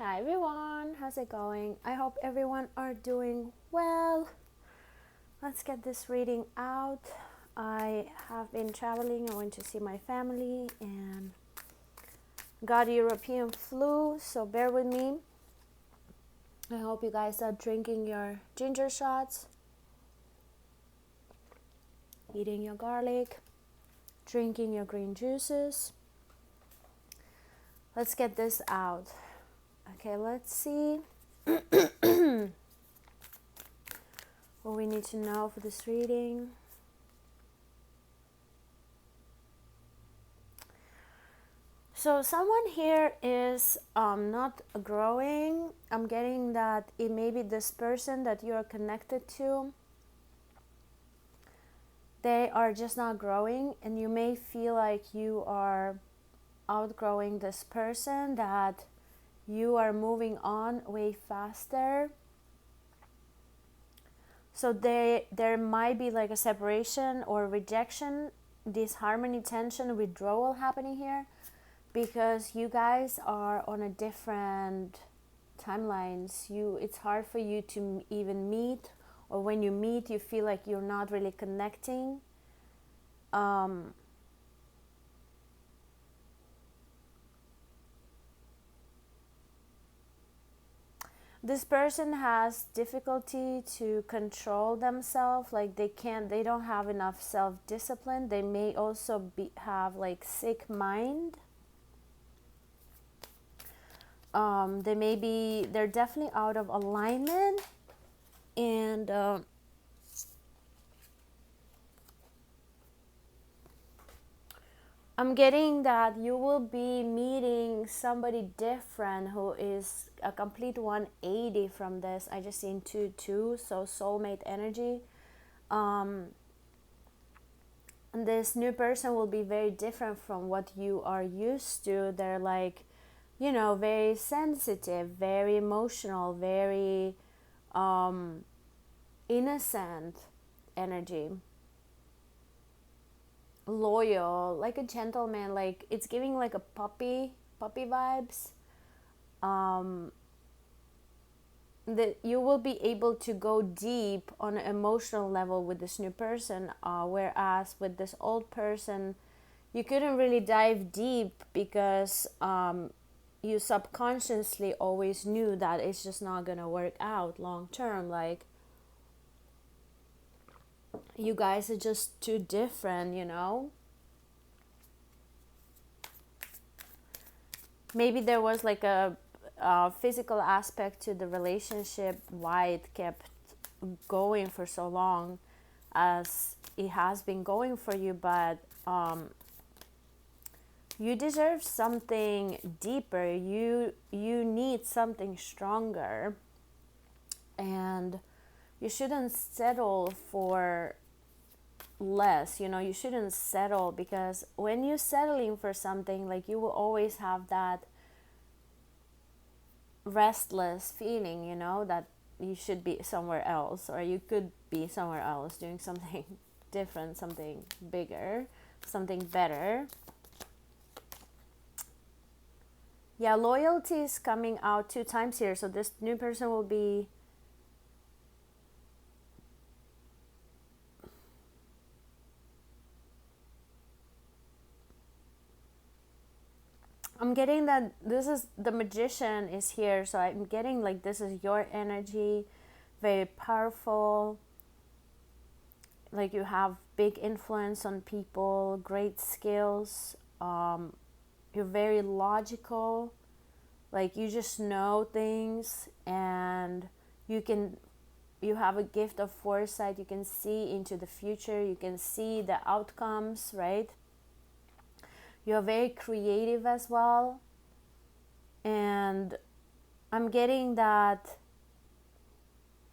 Hi everyone, how's it going? I hope everyone are doing well. Let's get this reading out. I have been traveling. I went to see my family and got a European flu, so bear with me. I hope you guys are drinking your ginger shots, eating your garlic, drinking your green juices. Let's get this out. Okay, let's see what we need to know for this reading. So someone here is not growing. I'm getting that it may be this person that you are connected to. They are just not growing, and you may feel like you are outgrowing this person, that you are moving on way faster. So there might be like a separation or rejection, disharmony, tension, withdrawal happening here, because you guys are on a different timelines. It's hard for you to even meet, or when you meet you feel like you're not really connecting. This person has difficulty to control themselves, like they don't have enough self-discipline. They may also have like sick mind. They're definitely out of alignment, and I'm getting that you will be meeting somebody different who is a complete 180 from this. I just seen 2-2, so soulmate energy. And this new person will be very different from what you are used to. They're like, very sensitive, very emotional, very innocent energy, loyal, like a gentleman. Like it's giving like a puppy vibes. That you will be able to go deep on an emotional level with this new person, whereas with this old person you couldn't really dive deep, because you subconsciously always knew that it's just not gonna work out long term. Like you guys are just too different, Maybe there was like a physical aspect to the relationship, why it kept going for so long as it has been going for you, but you deserve something deeper. You need something stronger, and you shouldn't settle for less. You shouldn't settle, because when you're settling for something, like you will always have that restless feeling, that you should be somewhere else, or you could be somewhere else doing something different, something bigger, something better. Yeah, loyalty is coming out 2 times here. So this new person will be I'm getting that this is the magician is here. So I'm getting like this is your energy, very powerful. Like you have big influence on people, great skills. You're very logical. Like you just know things, and you have a gift of foresight. You can see into the future. You can see the outcomes, right? You're very creative as well. And I'm getting that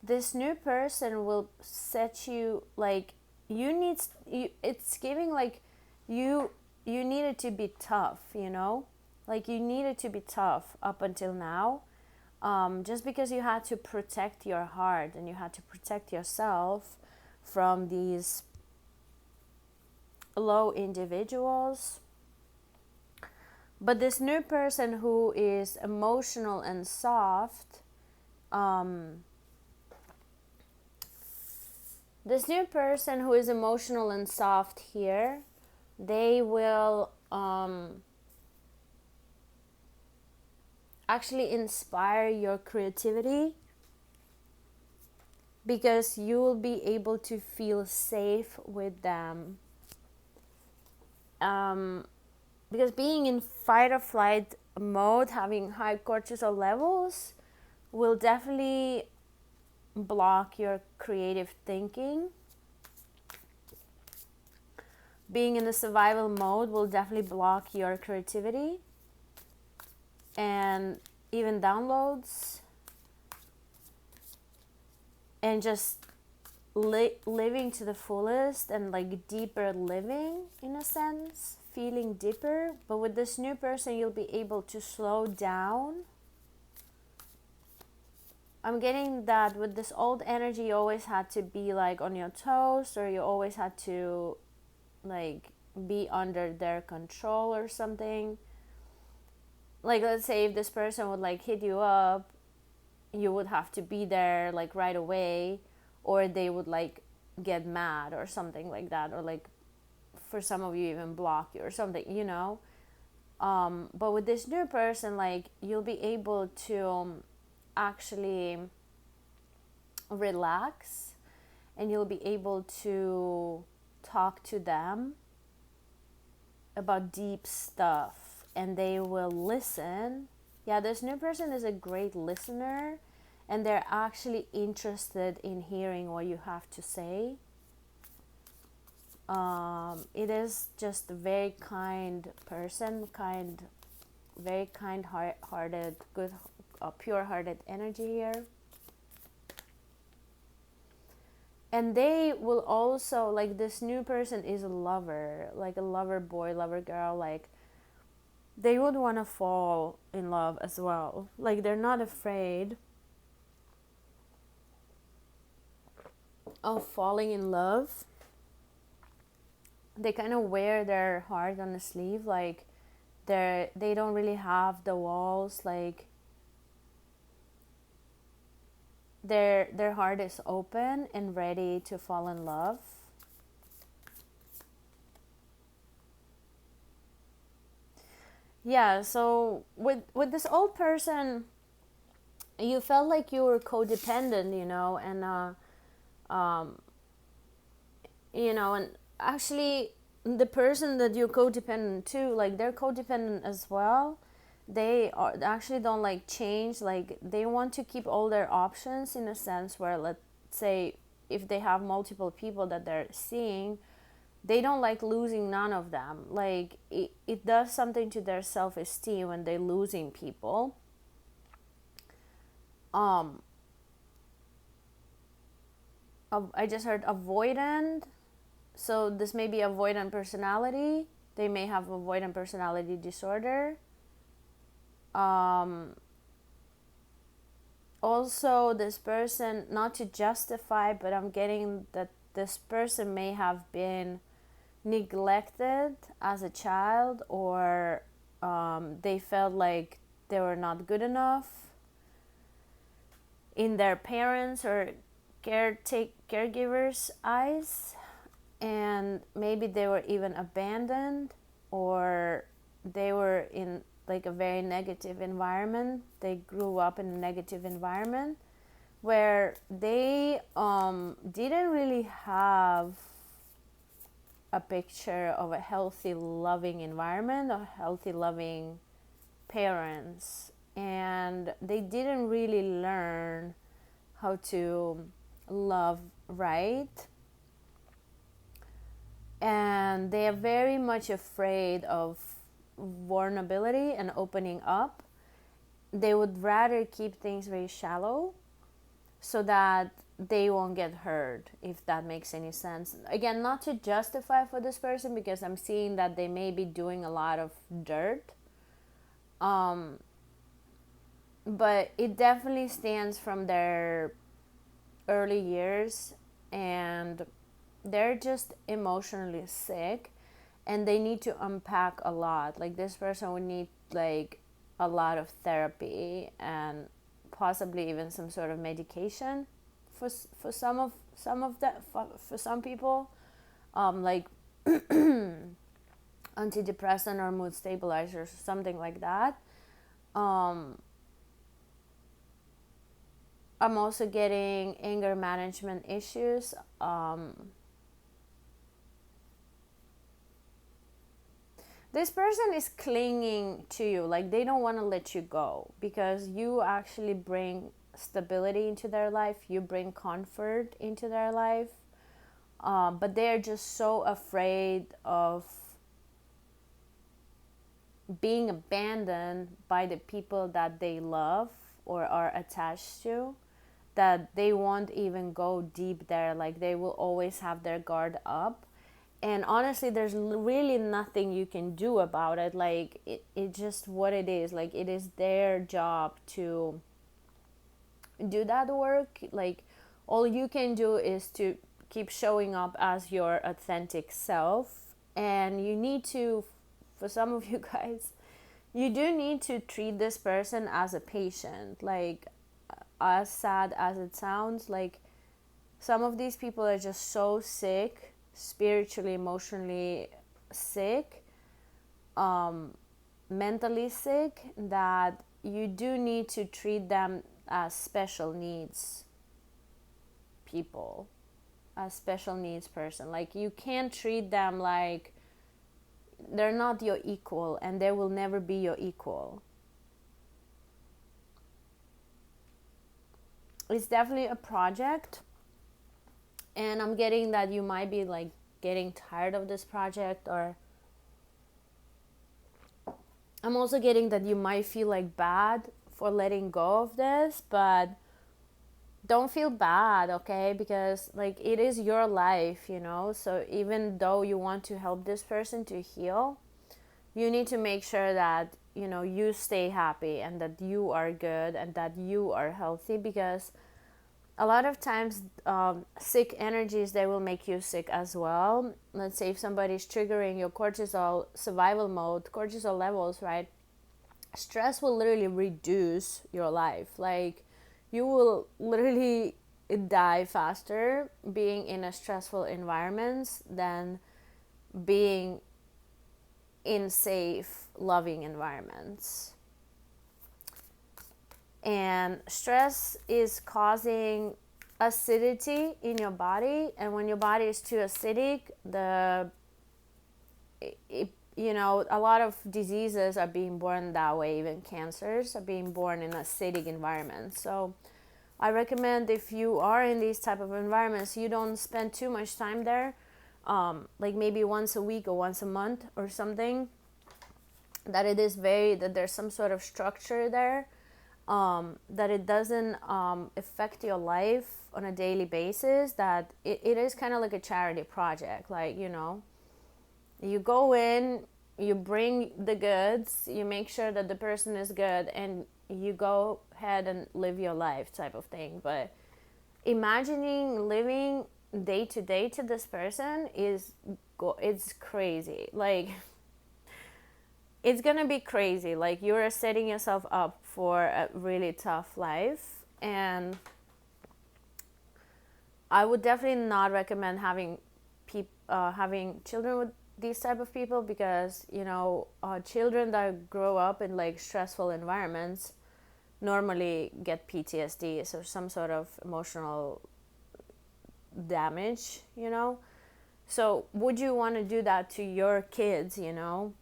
this new person will set you, like, it's giving like you needed to be tough, like you needed to be tough up until now, just because you had to protect your heart and you had to protect yourself from these low individuals. But this new person who is emotional and soft, this new person who is emotional and soft here, they will actually inspire your creativity, because you will be able to feel safe with them. Because being in fight or flight mode, having high cortisol levels, will definitely block your creative thinking. Being in the survival mode will definitely block your creativity and even downloads, and just living to the fullest, and like deeper living in a sense, feeling deeper. But with this new person, you'll be able to slow down. I'm getting that with this old energy, you always had to be like on your toes, or you always had to like be under their control or something. Like, let's say if this person would like hit you up, you would have to be there like right away, or they would like get mad or something like that, or like for some of you even block you or something, you know. But with this new person, like, you'll be able to actually relax, and you'll be able to talk to them about deep stuff, and they will listen. Yeah, this new person is a great listener, and they're actually interested in hearing what you have to say. It is just a very kind person, very kind-hearted, good, pure-hearted energy here. And they will also, like, this new person is a lover, like a lover boy, lover girl, like, they would want to fall in love as well. Like, they're not afraid of falling in love. They kind of wear their heart on the sleeve, like, they don't really have the walls, like, their heart is open and ready to fall in love. Yeah, so with this old person, you felt like you were codependent, you know, and you know, and actually the person that you're codependent to, like, they're codependent as well. They actually don't like change, like, they want to keep all their options, in a sense where, let's say, if they have multiple people that they're seeing, they don't like losing none of them. Like, it does something to their self-esteem when they're losing people. I just heard avoidant. So this may be avoidant personality. They may have avoidant personality disorder. Also, this person, not to justify, but I'm getting that this person may have been neglected as a child, or they felt like they were not good enough in their parents or caregivers' eyes, and maybe they were even abandoned, or they were in like a very negative environment. They grew up in a negative environment where they didn't really have a picture of a healthy, loving environment, or healthy, loving parents, and they didn't really learn how to love right, and they are very much afraid of vulnerability and opening up. They would rather keep things very shallow so that they won't get hurt, if that makes any sense. Again, not to justify for this person, because I'm seeing that they may be doing a lot of dirt, but it definitely stands from their early years, and they're just emotionally sick, and they need to unpack a lot. Like this person would need like a lot of therapy and possibly even some sort of medication for some of that for some people, like antidepressant or mood stabilizers or something like that. um, I'm also getting anger management issues. This person is clinging to you, like they don't want to let you go because you actually bring stability into their life, you bring comfort into their life, but they're just so afraid of being abandoned by the people that they love or are attached to, that they won't even go deep there. Like they will always have their guard up, and honestly there's really nothing you can do about it. Like it just what it is. Like it is their job to do that work. Like all you can do is to keep showing up as your authentic self, and you need to, for some of you guys, you do need to treat this person as a patient. Like as sad as it sounds, like some of these people are just so sick, spiritually, emotionally sick, mentally sick, that you do need to treat them as special needs people, as special needs person. Like you can't treat them like they're not your equal, and they will never be your equal. It's definitely a project, and I'm getting that you might be like getting tired of this project, or I'm also getting that you might feel like bad for letting go of this, but don't feel bad, okay? Because like it is your life, you know? So even though you want to help this person to heal, you need to make sure that, you know, you stay happy and that you are good and that you are healthy, because a lot of times sick energies, they will make you sick as well. Let's say if somebody's triggering your cortisol survival mode, cortisol levels, right? Stress will literally reduce your life. Like you will literally die faster being in a stressful environments than being in safe, loving environments. And stress is causing acidity in your body, and when your body is too acidic, you know, a lot of diseases are being born that way. Even cancers are being born in acidic environments. So I recommend, if you are in these type of environments, you don't spend too much time there, like maybe once a week or once a month or something, that it is that there's some sort of structure there, that it doesn't affect your life on a daily basis, that it is kind of like a charity project. Like, you know, you go in, you bring the goods, you make sure that the person is good, and you go ahead and live your life type of thing. But imagining living day to day to this person it's crazy. Like it's gonna be crazy. Like you're setting yourself up for a really tough life, and I would definitely not recommend having having children with these type of people, because you know, children that grow up in like stressful environments normally get PTSD, or some sort of emotional damage, you know. So would you want to do that to your kids, you know?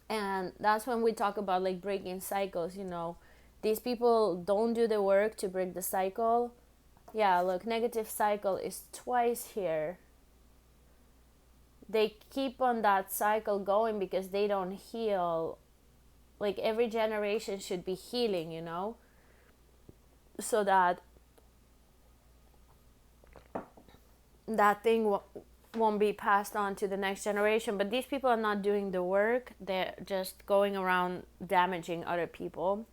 And that's when we talk about like breaking cycles, you know. These people don't do the work to break the cycle. Yeah, look, negative cycle is twice here. They keep on that cycle going because they don't heal. Like every generation should be healing, you know, so that that thing won't be passed on to the next generation. But these people are not doing the work. They're just going around damaging other people.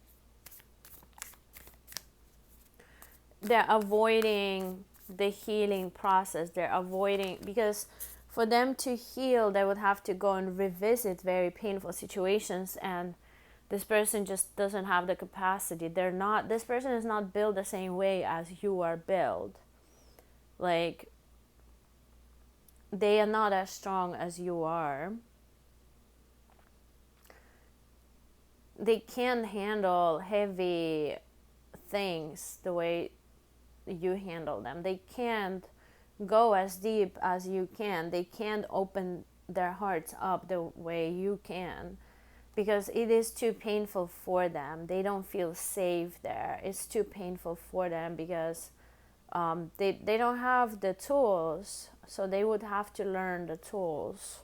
They're avoiding the healing process. They're avoiding, because for them to heal, they would have to go and revisit very painful situations, and this person just doesn't have the capacity. This person is not built the same way as you are built. Like, they are not as strong as you are. They can't handle heavy things the way you handle them. They can't go as deep as you can. They can't open their hearts up the way you can, because it is too painful for them. They don't feel safe there. It's too painful for them because they don't have the tools, so they would have to learn the tools.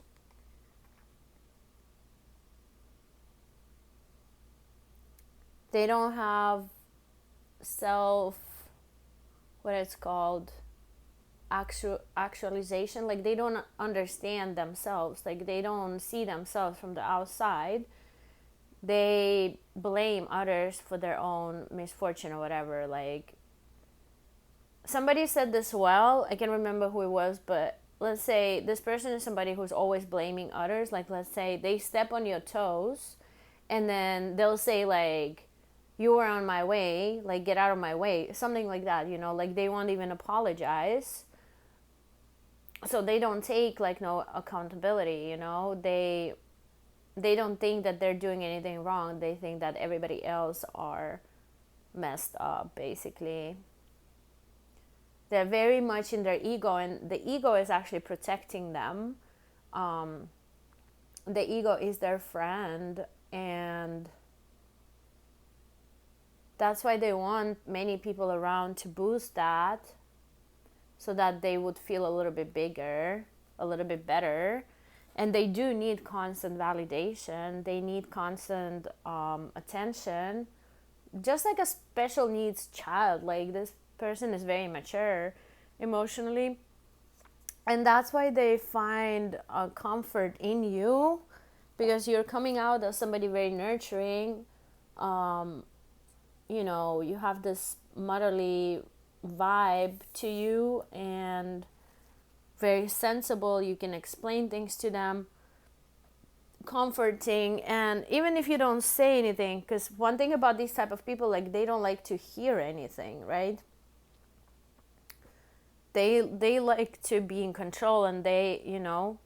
They don't have what it's called, actualization. Like, they don't understand themselves. Like, they don't see themselves from the outside. They blame others for their own misfortune or whatever. Like, somebody said this well, I can't remember who it was, but let's say this person is somebody who's always blaming others. Like, let's say they step on your toes, and then they'll say, like, you were on my way, like, get out of my way, something like that, you know. Like, they won't even apologize, so they don't take, like, no accountability, you know. They don't think that they're doing anything wrong. They think that everybody else are messed up, basically. They're very much in their ego, and the ego is actually protecting them. The ego is their friend, and that's why they want many people around to boost that, so that they would feel a little bit bigger, a little bit better. And they do need constant validation. They need constant attention, just like a special needs child. Like, this person is very mature emotionally, and that's why they find comfort in you, because you're coming out as somebody very nurturing. You know, you have this motherly vibe to you, and very sensible. You can explain things to them, comforting. And even if you don't say anything, because one thing about these type of people, like, they don't like to hear anything, right? They like to be in control, and they, you know,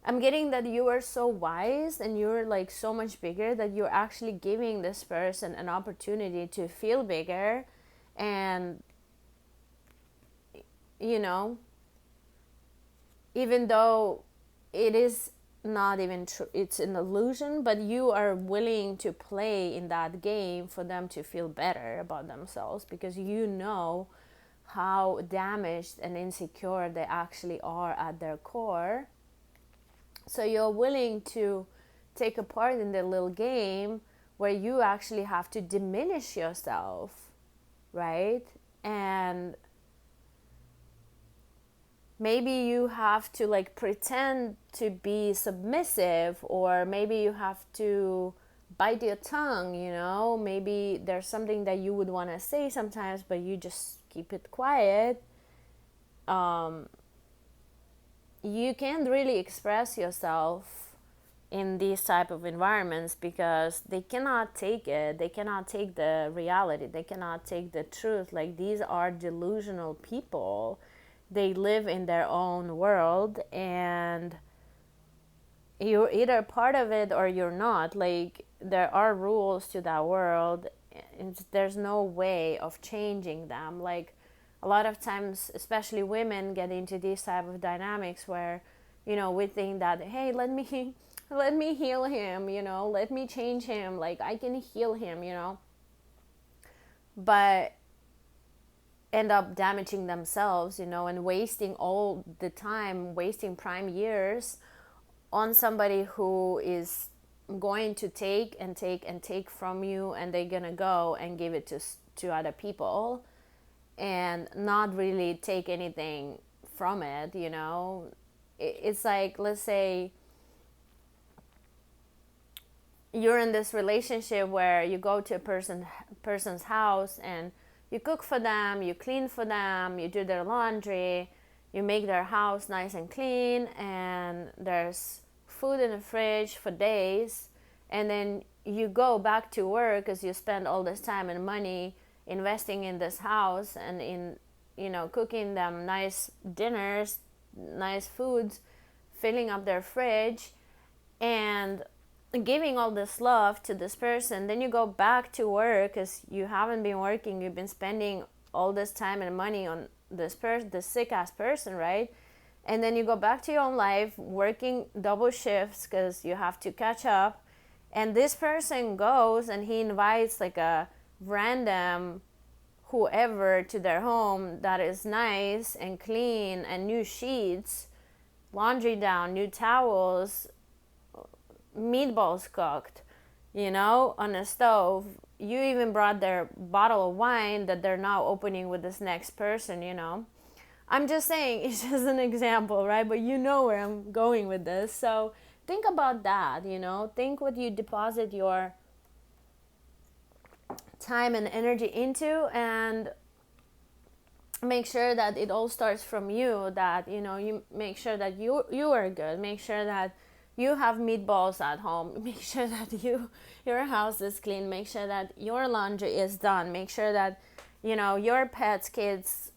I'm getting that you are so wise, and you're, like, so much bigger, that you're actually giving this person an opportunity to feel bigger. And, you know, even though it is not even true, it's an illusion, but you are willing to play in that game for them to feel better about themselves, because you know how damaged and insecure they actually are at their core. So you're willing to take a part in the little game where you actually have to diminish yourself, right? And maybe you have to, like, pretend to be submissive, or maybe you have to bite your tongue, you know. Maybe there's something that you would want to say sometimes, but you just keep it quiet. You can't really express yourself in these type of environments, because they cannot take it. They cannot take the reality. They cannot take the truth. Like, these are delusional people. They live in their own world, and you're either part of it or you're not. Like, there are rules to that world, and there's no way of changing them. Like, a lot of times, especially women, get into these type of dynamics where, you know, we think that, hey, let me heal him, you know, let me change him, like, I can heal him, you know, but end up damaging themselves, you know, and wasting all the time, wasting prime years on somebody who is going to take and take and take from you, and they're gonna go and give it to other people and not really take anything from it, you know. It's like, let's say you're in this relationship where you go to a person's house, and you cook for them, you clean for them, you do their laundry, you make their house nice and clean, and there's food in the fridge for days, and then you go back to work because you spend all this time and money investing in this house and in, cooking them nice dinners, nice foods, filling up their fridge, and giving all this love to this person. Then you go back to work because you haven't been working, you've been spending all this time and money on this sick ass person, right? And then you go back to your own life, working double shifts because you have to catch up. And this person goes and he invites like a random whoever to their home that is nice and clean and new sheets, laundry down, new towels, meatballs cooked, on a stove. You even brought their bottle of wine that they're now opening with this next person, I'm just saying, it's just an example, right? But you know where I'm going with this. So think about that, think what you deposit your time and energy into, and make sure that it all starts from you, that, you make sure that you are good, make sure that you have meatballs at home, make sure that your house is clean, make sure that your laundry is done, make sure that, your pets, kids,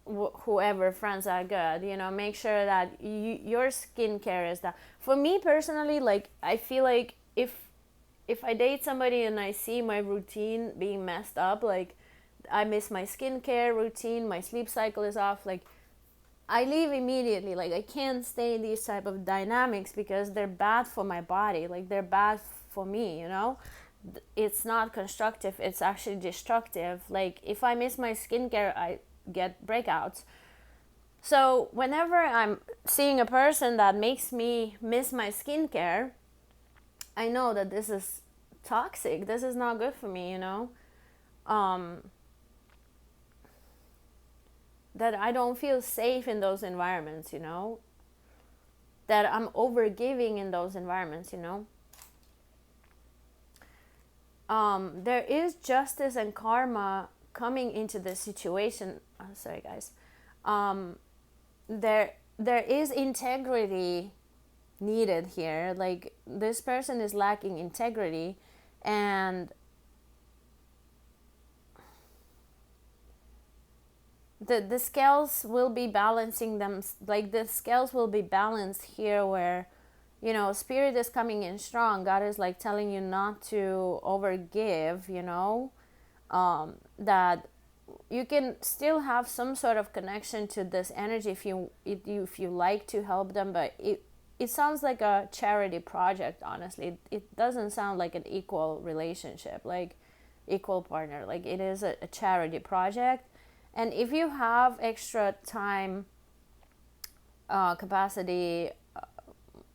whoever, friends are good, make sure that your skincare is done. For me personally, like, I feel like if I date somebody and I see my routine being messed up, like I miss my skincare routine, my sleep cycle is off, like I leave immediately. Like I can't stay in these type of dynamics because they're bad for my body. Like they're bad for me, It's not constructive, it's actually destructive. Like if I miss my skincare, I get breakouts. So whenever I'm seeing a person that makes me miss my skincare, I know that this is toxic. This is not good for me, that I don't feel safe in those environments, that I'm overgiving in those environments, there is justice and karma coming into the situation. Sorry guys. There is integrity needed here. Like this person is lacking integrity, and the scales will be balancing them. Like the scales will be balanced here, where spirit is coming in strong. God is like telling you not to overgive, that you can still have some sort of connection to this energy if you like to help them, but it sounds like a charity project. Honestly, it doesn't sound like an equal relationship, like equal partner. Like it is a charity project. And if you have extra time, capacity,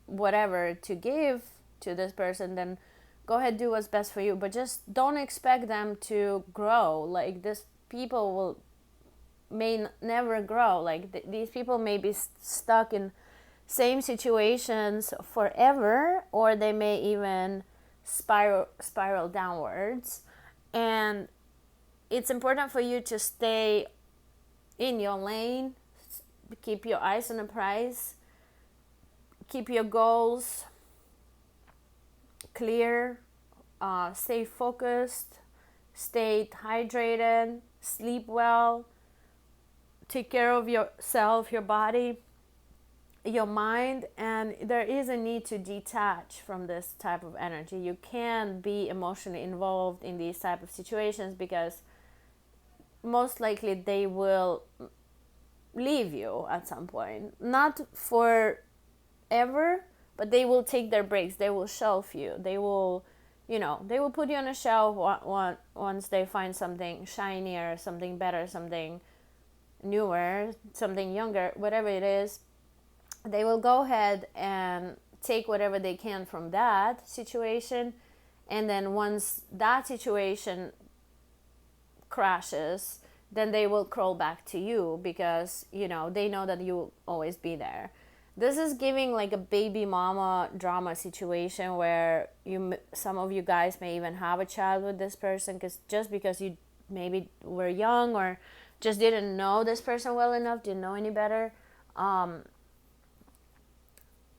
whatever to give to this person, then go ahead, do what's best for you, but just don't expect them to grow. Like this people may never grow. Like these people may be stuck in same situations forever, or they may even spiral downwards. And it's important for you to stay in your lane, keep your eyes on the prize, keep your goals clear, stay focused, stay hydrated, sleep well, take care of yourself, your body, your mind. And there is a need to detach from this type of energy. You can't be emotionally involved in these type of situations, because most likely they will leave you at some point. Not forever, but they will take their breaks. They will shelf you. They will, they will put you on a shelf once they find something shinier, something better, something newer, something younger, whatever it is. They will go ahead and take whatever they can from that situation. And then once that situation crashes, then they will crawl back to you, because, they know that you will always be there. This is giving like a baby mama drama situation where some of you guys may even have a child with this person, because you maybe were young, or just didn't know this person well enough, didn't know any better.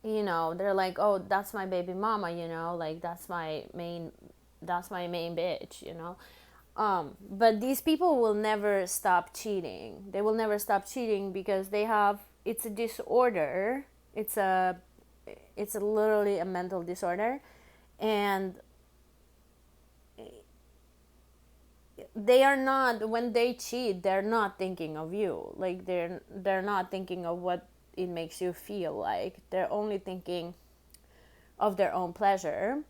You know, they're like, oh, that's my baby mama, you know, like that's my main bitch, you know. But these people will never stop cheating. They will never stop cheating because it's a disorder. It's literally a mental disorder, and they are not, when they cheat, they're not thinking of you. Like they're not thinking of what it makes you feel like. They're only thinking of their own pleasure.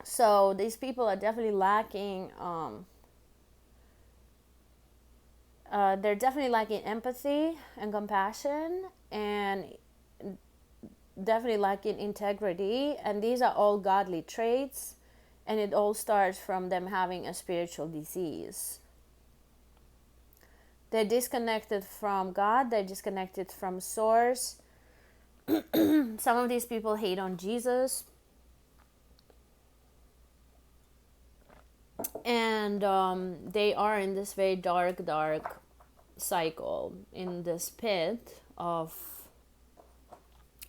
So these people are definitely lacking they're definitely lacking empathy and compassion, and definitely lacking integrity, and these are all godly traits, and it all starts from them having a spiritual disease. They're disconnected from God, they're disconnected from source. Some of these people hate on Jesus, and they are in this very dark cycle, in this pit of,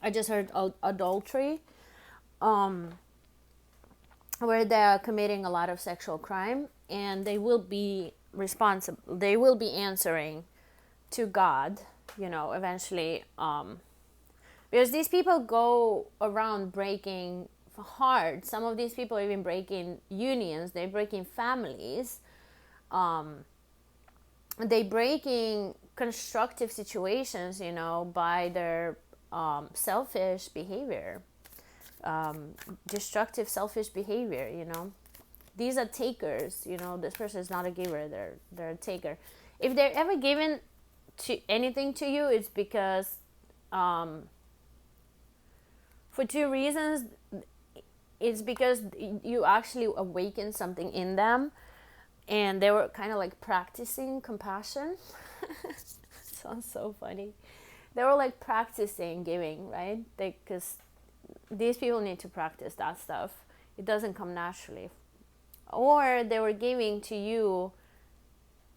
I just heard adultery, where they are committing a lot of sexual crime, and they will be responsible. They will be answering to God, you know, eventually, because these people go around breaking hearts. Some of these people are even breaking unions. They're breaking families. They breaking constructive situations, you know, by their selfish behavior, destructive selfish behavior, you know. These are takers, you know. This person is not a giver, they're a taker. If they're ever given to anything to you, it's because for two reasons. It's because you actually awakened something in them, and they were kind of like practicing compassion. Sounds so funny. They were like practicing giving, right? Because these people need to practice that stuff. It doesn't come naturally. Or they were giving to you,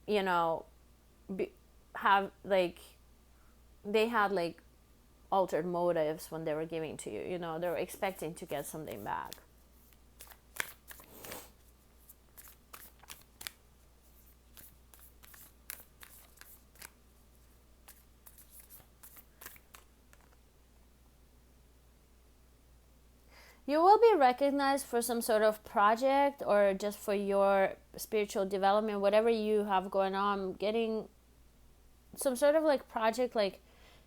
you know, they had like altered motives when they were giving to you. You know, they were expecting to get something back. You will be recognized for some sort of project, or just for your spiritual development, whatever you have going on, getting some sort of like project, like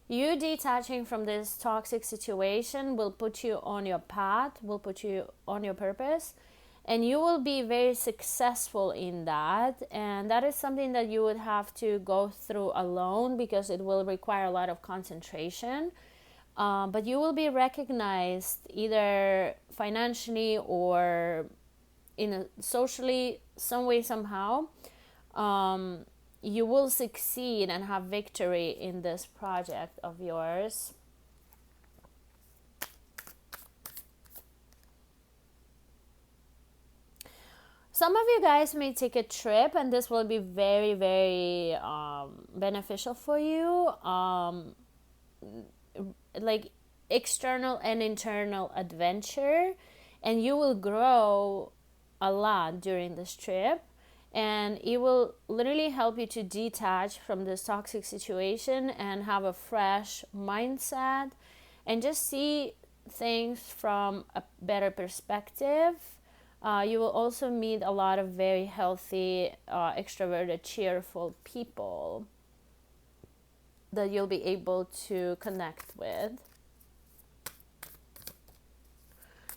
you detaching from this toxic situation will put you on your path, will put you on your purpose, and you will be very successful in that. And that is something that you would have to go through alone, because it will require a lot of concentration. But you will be recognized either financially or socially, some way, somehow. You will succeed and have victory in this project of yours. Some of you guys may take a trip, and this will be very, very beneficial for you. Like external and internal adventure, and you will grow a lot during this trip, and it will literally help you to detach from this toxic situation and have a fresh mindset and just see things from a better perspective. You will also meet a lot of very healthy, extroverted, cheerful people that you'll be able to connect with.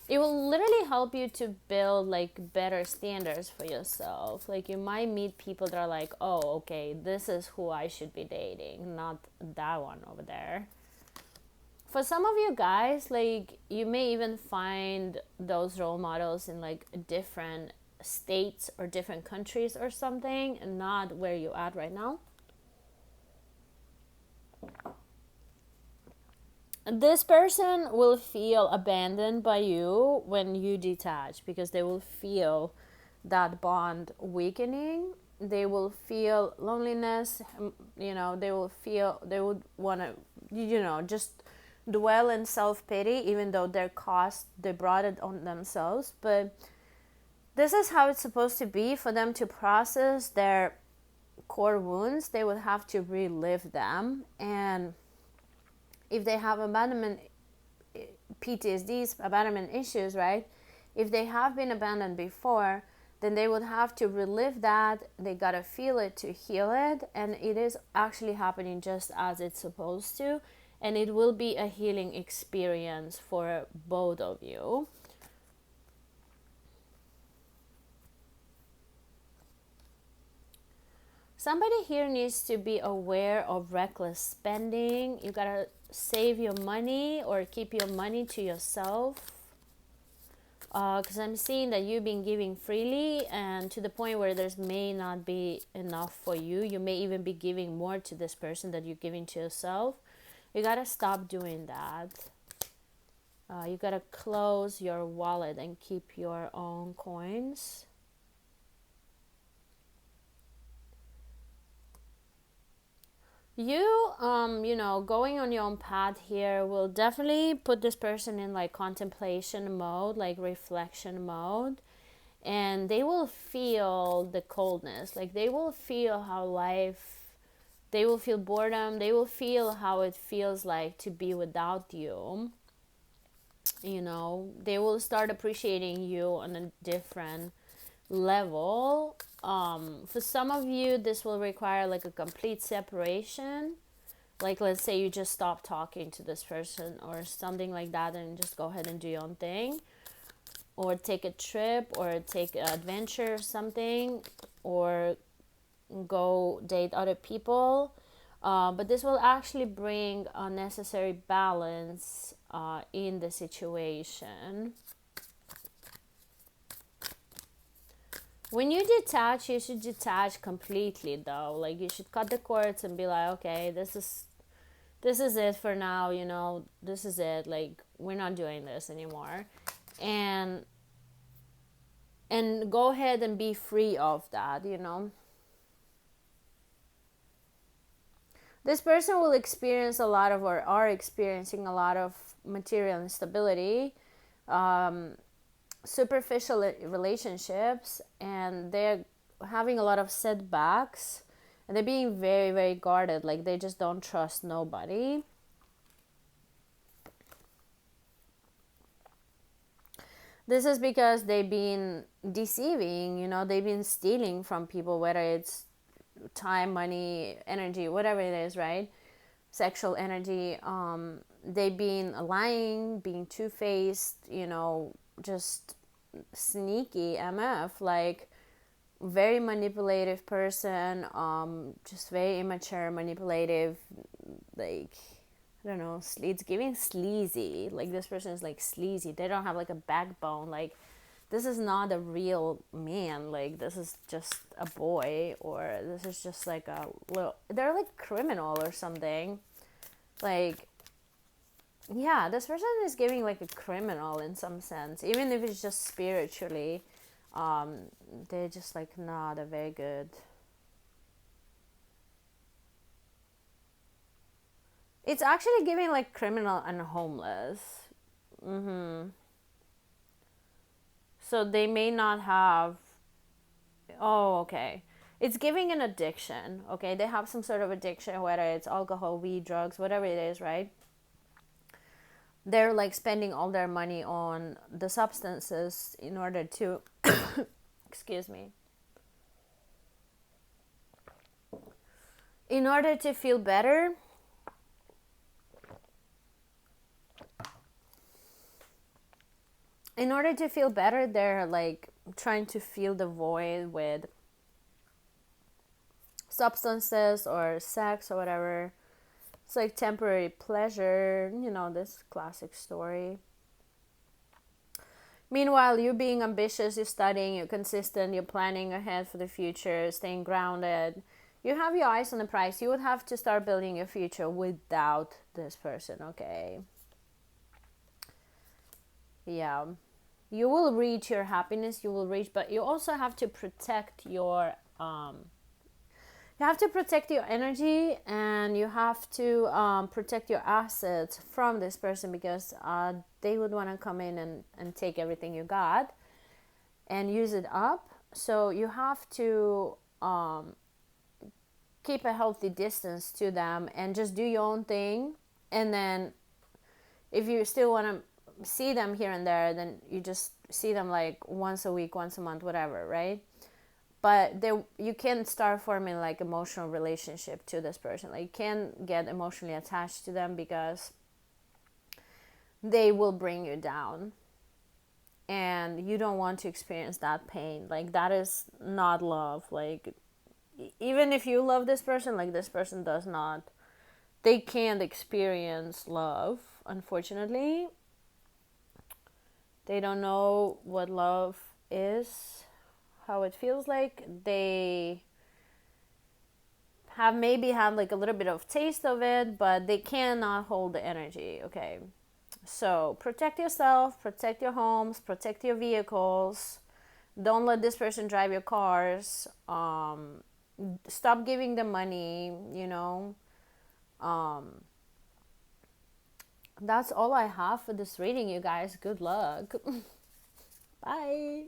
It will literally help you to build like better standards for yourself. Like you might meet people that are like, oh, okay, this is who I should be dating, not that one over there. For some of you guys, like you may even find those role models in like different states or different countries or something, and not where you're at right now. This person will feel abandoned by you when you detach, because they will feel that bond weakening, they will feel loneliness. They will feel, they would want to, just dwell in self-pity, even though their cost, they brought it on themselves. But this is how it's supposed to be. For them to process their core wounds, they would have to relive them. And if they have abandonment PTSDs, abandonment issues, right? If they have been abandoned before, then they would have to relive that. They gotta feel it to heal it. And it is actually happening just as it's supposed to. And it will be a healing experience for both of you. Somebody here needs to be aware of reckless spending. You gotta save your money or keep your money to yourself. Because I'm seeing that you've been giving freely, and to the point where there's may not be enough for you. You may even be giving more to this person that you're giving to yourself. You gotta stop doing that. You gotta close your wallet and keep your own coins. You, going on your own path here will definitely put this person in like contemplation mode, like reflection mode. And they will feel the coldness. Like they will feel how life, they will feel boredom. They will feel how it feels like to be without you. They will start appreciating you on a different level. For some of you, this will require like a complete separation. Like, let's say you just stop talking to this person or something like that, and just go ahead and do your own thing, or take a trip, or take an adventure or something, or go date other people. But this will actually bring a necessary balance in the situation. When you detach, you should detach completely, though. Like, you should cut the cords and be like, okay, this is it for now, this is it. Like, we're not doing this anymore. And go ahead and be free of that, This person will experience a lot of, or are experiencing a lot of material instability, superficial relationships, and they're having a lot of setbacks, and they're being very, very guarded. Like, they just don't trust nobody. This is because they've been deceiving, they've been stealing from people, whether it's time, money, energy, whatever it is, right? Sexual energy. They've been lying, being two-faced, just sneaky MF, like very manipulative person, just very immature, manipulative, like, I don't know, it's giving sleazy. Like, this person is like sleazy. They don't have like a backbone. Like, this is not a real man. Like, this is just a boy, or this is just like a little, they're like criminal or something. Like, yeah, this person is giving like a criminal in some sense, even if it's just spiritually. They're just like not a very good. It's actually giving like criminal and homeless. So they may not have. Oh, okay. It's giving an addiction. Okay, they have some sort of addiction, whether it's alcohol, weed, drugs, whatever it is, right? They're like spending all their money on the substances in order to excuse me, in order to feel better. In order to feel better, they're like trying to fill the void with substances or sex or whatever. It's like temporary pleasure, this classic story. Meanwhile, you being ambitious, you're studying, you're consistent, you're planning ahead for the future, staying grounded. You have your eyes on the prize. You would have to start building your future without this person, okay? Yeah. You will reach your happiness, but you also have to protect your you have to protect your energy, and you have to protect your assets from this person, because they would want to come in and take everything you got and use it up. So you have to keep a healthy distance to them and just do your own thing. And then if you still want to see them here and there, then you just see them like once a week, once a month, whatever, right? But you can start forming like emotional relationship to this person. Like you can get emotionally attached to them, because they will bring you down, and you don't want to experience that pain. Like that is not love. Like even if you love this person, like this person does not, they can't experience love, unfortunately. They don't know what love is, how it feels like. They have maybe had like a little bit of taste of it, but they cannot hold the energy. Okay, so protect yourself, protect your homes, protect your vehicles. Don't let this person drive your cars. Stop giving them money, you know. That's all I have for this reading, you guys. Good luck. Bye.